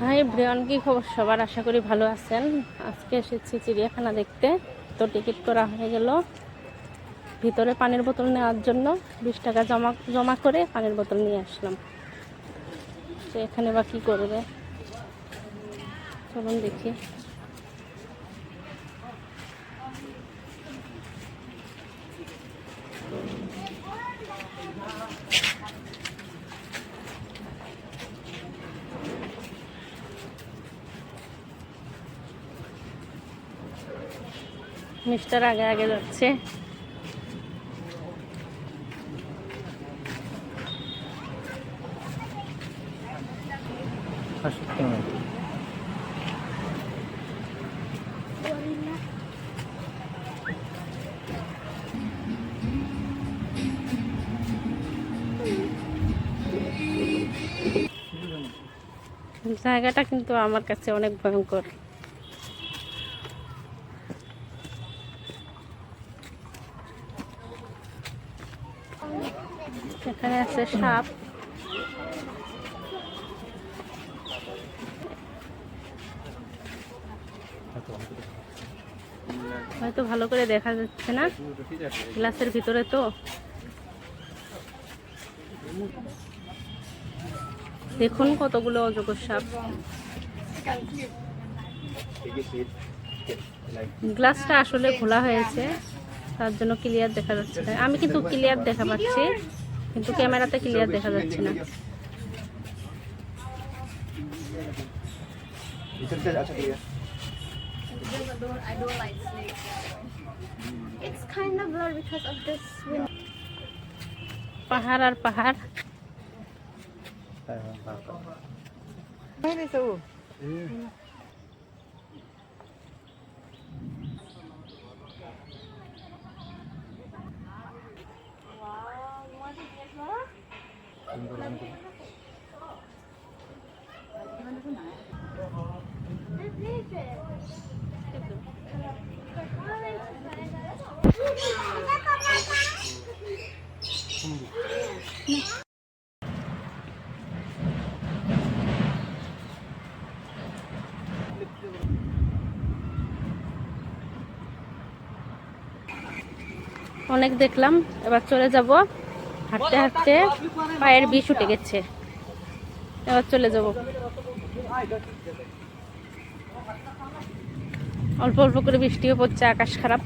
Hi everyone, কি খবর সবার? আশা করি ভালো আছেন। আজকে এসেছি চিড়িয়াখানা দেখতে। তো টিকিট করা হয়ে গেল। ভিতরে পানির বোতল নেওয়ার জন্য 20 টাকা জমা করে পানির বোতল নিয়ে আসলাম। তো এখানে বা কী করবে, চলুন দেখি। মিস্টার আগে আগে যাচ্ছে। জায়গাটা কিন্তু আমার কাছে অনেক ভয়ঙ্কর। এখানে আছে সাপ। হয়তো ভালো করে দেখা যাচ্ছে না, গ্লাসের ভিতরে তো। দেখুন কতগুলো অজগর সাপ। গ্লাসটা আসলে খোলা হয়েছে, তার জন্য ক্লিয়ার দেখা যাচ্ছে না। আমি কিন্তু ক্লিয়ার দেখা পাচ্ছি, কিন্তু ক্যামেরাতে ক্লিয়ার দেখা যাচ্ছে না। পাহাড় আর পাহাড়। অনেক দেখলাম, এবার চলে যাব। হাঁটতে হাঁটতে পায়ের বিষ উঠে গেছে, এবার চলে যাব। অল্প অল্প করে বৃষ্টিও পড়ছে, আকাশ খারাপ।